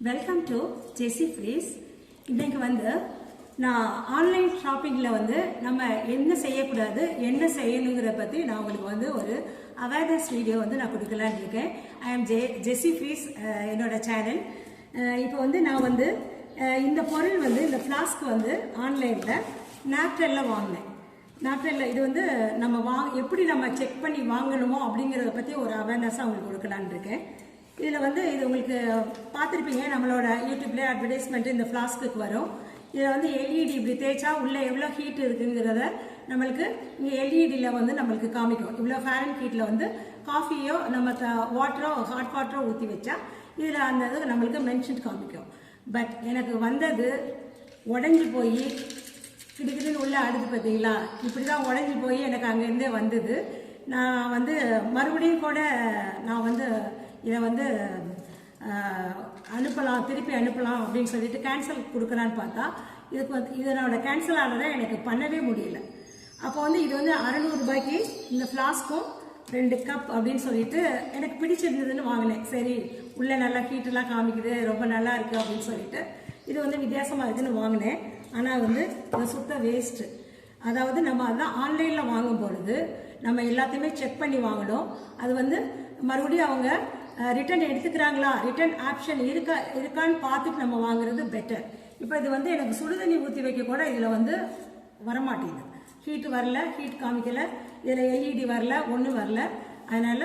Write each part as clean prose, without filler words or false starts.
Welcome to Jesi freeze. இன்னைக்கு நான் online ஷாப்பிங்கில் நம்ம என்ன செய்யக்கூடாது என்ன செய்யணுங்கிற பற்றி நான் உங்களுக்கு ஒரு அவேர்னஸ் வீடியோ நான் கொடுக்கலான்னு இருக்கேன். ஐ ஆம் ஜெசி ஃப்ரீஸ், என்னோட சேனல். இப்போ நான் இந்த பொருள் இந்த ஃப்ளாஸ்க் ஆன்லைனில் நாப்டனில் வாங்கினேன். நாப்டனில் இது நம்ம எப்படி நம்ம செக் பண்ணி வாங்கணுமோ அப்படிங்கிறத பற்றி ஒரு அவேர்னஸாக உங்களுக்கு கொடுக்கலான்னு இருக்கேன். இதில் இது உங்களுக்கு பார்த்துருப்பீங்க, நம்மளோட யூடியூப்லேயே அட்வர்டைஸ்மெண்ட் இந்த ஃப்ளாஸ்க்கு வரும். இதில் எல்இடி இப்படி தேய்ச்சா உள்ளே எவ்வளோ ஹீட் இருக்குங்கிறத நம்மளுக்கு இங்கே எல்இடியில் நம்மளுக்கு காமிக்கும். இவ்வளோ ஃபேரன் ஹீட்டில் காஃபியோ நம்ம வாட்டரோ ஹாட் வாட்டரோ ஊற்றி வச்சா இதில் அந்த இது நம்மளுக்கு மென்ஷன் காமிக்கும். பட் எனக்கு உடஞ்சி போய் கிடுக்கிடுன்னு உள்ளே அடுத்து பார்த்தீங்களா, இப்படி தான் உடஞ்சி போய் எனக்கு அங்கேருந்தே வந்தது. நான் மறுபடியும் கூட நான் இதை அனுப்பலாம், திருப்பி அனுப்பலாம் அப்படின்னு சொல்லிட்டு கேன்சல் கொடுக்கலான்னு பார்த்தா இதுக்கு இதனோட கேன்சல் ஆனதை எனக்கு பண்ணவே முடியல. அப்போ இது 600 ரூபாய்க்கு இந்த ஃப்ளாஸ்க்கும் 2 கப் அப்படின்னு சொல்லிட்டு எனக்கு பிடிச்சிருந்ததுன்னு வாங்கினேன். சரி, உள்ளே நல்லா ஹீட்டெல்லாம் காமிக்குது, ரொம்ப நல்லா இருக்குது அப்படின்னு சொல்லிட்டு இது வித்தியாசமாக இருக்குதுன்னு வாங்கினேன். ஆனால் இது சுத்த வேஸ்ட்டு. அதாவது நம்ம அதான் ஆன்லைனில் வாங்கும் பொழுது நம்ம எல்லாத்தையுமே செக் பண்ணி வாங்கணும். அது மறுபடியும் அவங்க ரிட்டர்ன் எடுத்துக்கிறாங்களா, ரிட்டர்ன் ஆப்ஷன் இருக்கான்னு பார்த்துட்டு நம்ம வாங்குறது பெட்டர். இப்போ இது எனக்கு சுடுதண்ணி ஊற்றி வைக்க கூட இதில் வரமாட்டேங்குது. ஹீட் வரல, ஹீட் காமிக்கலை, இதில் எல்இடி வரல, ஒன்றும் வரல. அதனால்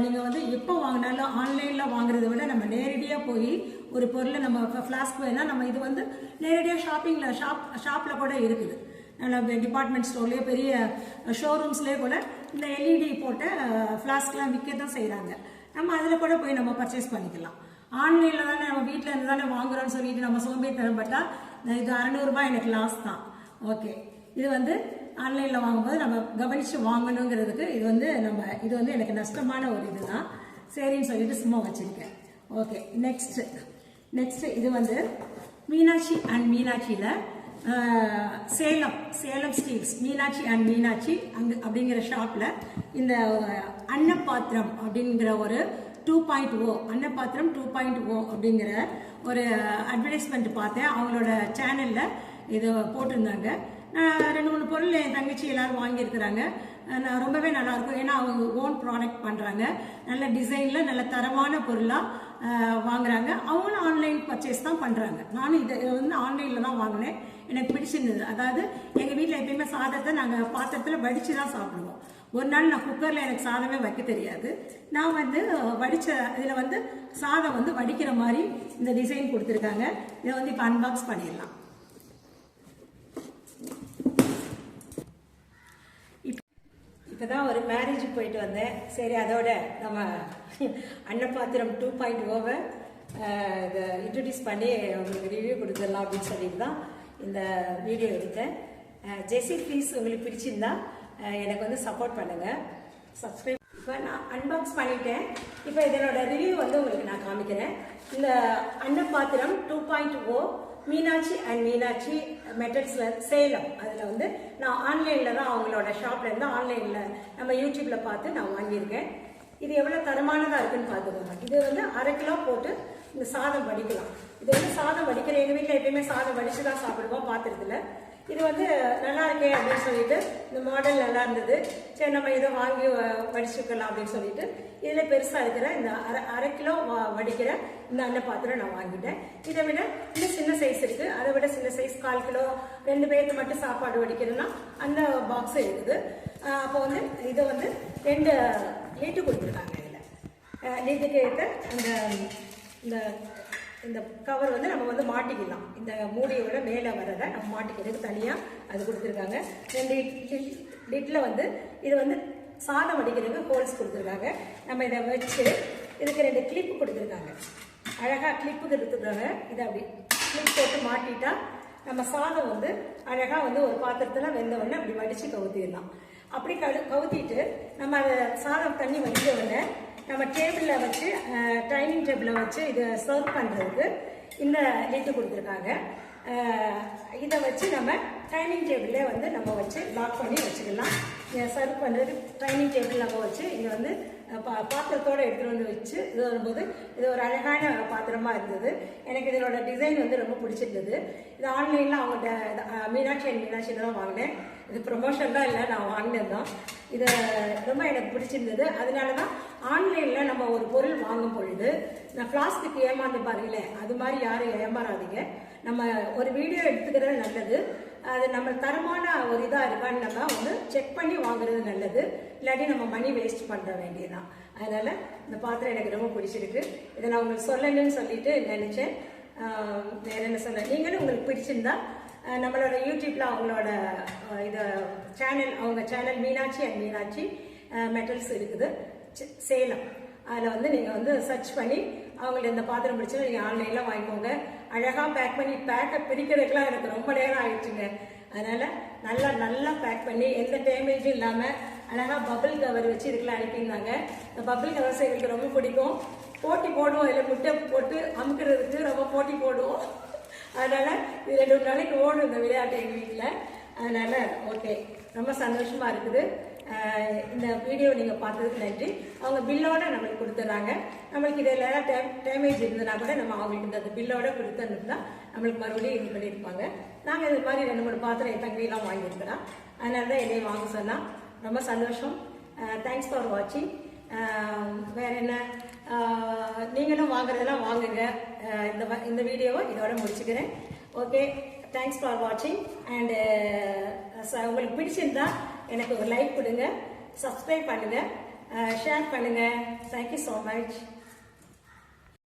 நீங்கள் எப்போ வாங்கினாலும் ஆன்லைனில் வாங்குறத விட நம்ம நேரடியாக போய் ஒரு பொருளை நம்ம ஃப்ளாஸ்க் வேணால் நம்ம இது நேரடியாக ஷாப்பில் கூட இருக்குது. நல்ல டிபார்ட்மெண்ட் ஸ்டோர்லேயே பெரிய ஷோரூம்ஸ்லேயே கூட இந்த எல்இடி போட்ட ஃப்ளாஸ்க்லாம் விற்க தான் செய்கிறாங்க. நம்ம அதில் கூட போய் நம்ம பர்ச்சேஸ் பண்ணிக்கலாம். ஆன்லைனில் தானே நம்ம வீட்டில் இருந்து தானே வாங்குறோன்னு சொல்லிட்டு நம்ம சோம்பேறித்தனப்பட்டா இது 600 ரூபாய் எனக்கு லாஸ் தான். ஓகே, இது ஆன்லைனில் வாங்கும்போது நம்ம கவனித்து வாங்கணுங்கிறதுக்கு இது எனக்கு நஷ்டமான ஒரு இதுதான். சரின்னு சொல்லிட்டு சும்மா வச்சுருக்கேன். ஓகே, நெக்ஸ்ட் இது மீனாட்சி அண்ட் மீனாட்சியில் சேலம் ஸ்டீல்ஸ், மீனாட்சி அண்ட் மீனாட்சி அப்படிங்கிற ஷாப்பில் இந்த அன்னபாத்திரம் அப்படிங்கிற ஒரு 2.0 அன்னபாத்திரம் 2.0 அப்படிங்கிற ஒரு அட்வர்டைஸ்மெண்ட் பார்த்தேன். அவங்களோட சேனலில் இதை போட்டிருந்தாங்க. நான் 2-3 பொருள் என் தங்கச்சி எல்லாரும் வாங்கியிருக்கிறாங்க. ரொம்பவே நல்லாயிருக்கும். ஏன்னா அவங்க ஓன் ப்ராடக்ட் பண்ணுறாங்க. நல்ல டிசைனில் நல்ல தரமான பொருளாக வாங்குறாங்க. அவங்களும் ஆன்லைன் பர்ச்சேஸ் தான் பண்ணுறாங்க. நானும் இதை ஆன்லைனில் தான் வாங்கினேன். எனக்கு பிடிச்சிருந்தது. அதாவது எங்கள் வீட்டில் எப்பயுமே சாதத்தை நாங்கள் பாத்திரத்தில் வடித்து தான் சாப்பிடுவோம். ஒரு நாள் நான் குக்கரில் எனக்கு சாதமே வைக்க தெரியாது. நான் வடித்த இதில் சாதம் வடிக்கிற மாதிரி இந்த டிசைன் கொடுத்துருக்காங்க. இதை இப்போ அன்பாக்ஸ் பண்ணிடலாம். இப்போதான் ஒரு மேரேஜுக்கு போயிட்டு வந்தேன். சரி, அதோட நம்ம அன்னபாத்திரம் 2.0 இதை இன்ட்ரடியூஸ் பண்ணி உங்களுக்கு ரிவ்யூ கொடுத்துடலாம் அப்படின்னு சொல்லிட்டு தான் இந்த வீடியோ எடுத்தேன். ஜெசி ப்ளீஸ் உங்களுக்கு பிடிச்சிருந்தா எனக்கு சப்போர்ட் பண்ணுங்கள், சப்ஸ்கிரைப். இப்போ நான் அன்பாக்ஸ் பண்ணிட்டேன். இப்போ இதனோட ரிவ்யூ உங்களுக்கு நான் காமிக்கிறேன். இந்த அன்னபாத்திரம் 2.0 மீனாட்சி அண்ட் மீனாட்சி மெட்டல்ஸில் சேலம். அதில் நான் ஆன்லைனில் தான் அவங்களோட ஷாப்லேருந்து ஆன்லைனில் நம்ம யூடியூப்பில் பார்த்து நான் வாங்கியிருக்கேன். இது எவ்வளோ தரமானதாக இருக்குன்னு பார்த்துக்கோங்க. இது 1/2 கிலோ போட்டு இந்த சாதம் வடிக்கலாம். இது சாதம் வடிக்கிற எங்கள் வீட்டில் எப்பயுமே சாதம் வடித்து தான் சாப்பிடுவோம் பாத்திரத்தில். இது நல்லா இருக்கே அப்படின்னு சொல்லிட்டு இந்த மாடல் நல்லா இருந்தது. சரி, நம்ம இதை வாங்கி வடிச்சுக்கலாம் அப்படின்னு சொல்லிட்டு இதில் பெருசாக இருக்கிற இந்த அரை கிலோ வடிக்கிற இந்த அன்னபாத்திரம் நான் வாங்கிட்டேன். இதை விட இன்னும் சின்ன சைஸ் இருக்குது. அதை விட சின்ன சைஸ் 1/4 கிலோ 2 பேருக்கு மட்டும் சாப்பாடு வடிக்கிறதுனா அந்த பாக்ஸ் இருக்குது. அப்போ இதை 2 லிட்டு கொடுத்துருக்காங்க. இதில் லிட்டுக்கு ஏற்ற இந்த இந்த கவர் நம்ம மாட்டிக்கலாம். இந்த மூடியோட மேலே வரதை நம்ம மாட்டிக்கிறதுக்கு தனியாக அது கொடுத்துருக்காங்க. 2 லிட்டில் இது சாதம் வடிக்கிறதுக்கு ஹோல்ஸ் கொடுத்துருக்காங்க. நம்ம இதை வச்சு இதுக்கு 2 கிளிப்பு கொடுத்துருக்காங்க. அழகாக கிளிப்புக்கு எடுத்துக்கிறாங்க. இதை அப்படி கிளிப் போட்டு மாட்டிட்டா நம்ம சாதம் அழகாக ஒரு பாத்திரத்தில் வெந்த உடனே அப்படி வடித்து கவுத்திடலாம். அப்படி கவுத்திட்டு நம்ம அதை சாதம் தண்ணி வடித்த உடனே நம்ம டேபிளில் வச்சு டைனிங் டேபிளில் வச்சு இதை சர்வ் பண்ணுறதுக்கு இந்த லிட்டு கொடுத்துருக்காங்க. இதை வச்சு நம்ம டைனிங் டேபிளே நம்ம வச்சு லாக் பண்ணி வச்சுக்கலாம். சர்வ் பண்ணுறது டைனிங் டேபிள் நம்ம வச்சு இங்கே பாத்திரத்தோடு எடுத்துகிட்டு வந்து வச்சு இது வரும்போது இது ஒரு அழகான பாத்திரமா இருந்தது. எனக்கு இதனோட டிசைன் வந்து ரொம்ப பிடிச்சிருந்தது. இது ஆன்லைனில் அவங்கள்ட்ட மீனாட்சி தான் வாங்கினேன். இது ப்ரொமோஷன் தான் இல்லை, நான் வாங்கினது தான். இது ரொம்ப எனக்கு பிடிச்சிருந்தது. அதனால தான் ஆன்லைனில் நம்ம ஒரு பொருள் வாங்கும் பொழுது நான் ஃப்ளாஸ்க்கு ஏமாந்து பாருங்களேன், அது மாதிரி யாரும் ஏமாறாதீங்க. நம்ம ஒரு வீடியோ எடுத்துக்கிறது நல்லது. அது நம்ம தரமான ஒரு இதாக இருக்கான்னு நம்ம வந்து செக் பண்ணி வாங்குறது நல்லது. இல்லாட்டி நம்ம மணி வேஸ்ட் பண்ணுற வேண்டியதுதான். அதனால் இந்த பாத்திரம் எனக்கு ரொம்ப பிடிச்சிருக்கு. இதை நான் உங்களுக்கு சொல்லணும்னு சொல்லிட்டு நினச்சேன். வேற என்ன சொல்ல, நீங்களும் உங்களுக்கு பிடிச்சிருந்தா நம்மளோட யூடியூப்பில் அவங்களோட இதை சேனல், அவங்க சேனல் மீனாட்சி மெட்டல்ஸ் இருக்குது சேலம். அதில் வந்து நீங்கள் வந்து சர்ச் பண்ணி அவங்கள்ட்ட இந்த பாத்திரம் பிடிச்சா நீங்கள் ஆன்லைனில் வாங்கிக்கோங்க. அழகாக பேக் பண்ணி, பேக்கை பிரிக்கிறதுக்கெலாம் எனக்கு ரொம்ப நேரம் ஆயிடுச்சுங்க. அதனால் நல்லா பேக் பண்ணி எந்த டேமேஜும் இல்லாமல் அழகாக பபிள் கவர் வச்சு இதுக்கெல்லாம் அனுப்பியிருந்தாங்க. இந்த பபிள் கவர்ஸ் எங்களுக்கு ரொம்ப பிடிக்கும். போட்டி போடுவோம், இல்லை முட்டை போட்டு அமுக்கிறதுக்கு ரொம்ப போட்டி போடுவோம். அதனால் இது 2 நாளைக்கு ஓடும் இந்த விளையாட்டு எங்கள் வீட்டில். அதனால் ஓகே, ரொம்ப சந்தோஷமாக இருக்குது. இந்த வீடியோ நீங்கள் பார்த்ததுக்கு நன்றி. அவங்க பில்லோட நம்மளுக்கு கொடுத்துட்றாங்க. நம்மளுக்கு இதில் டேமேஜ் இருந்ததுனா கூட நம்ம அவங்களுக்கு இந்த பில்லோட கொடுத்துருந்தா நம்மளுக்கு மறுபடியும் இது பண்ணியிருப்பாங்க. நாங்கள் இது மாதிரி 2-3 பாத்திரம் என் தங்கிலாம் வாங்கியிருக்கிறோம். அதனால தான் என்னையும் வாங்க சொன்னால் ரொம்ப சந்தோஷம். தேங்க்ஸ் ஃபார் வாட்சிங். வேறு என்ன, நீங்களும் வாங்குறதெல்லாம் வாங்குங்க. இந்த வீடியோவை இதோட முடிச்சுக்கிறேன். ஓகே, தேங்க்ஸ் ஃபார் வாட்சிங். அண்டு உங்களுக்கு பிடிச்சிருந்தா எனக்கு ஒரு லைக் கொடுங்க, சப்ஸ்கிரைப் பண்ணுங்கள், ஷேர் பண்ணுங்கள். Thank you so much.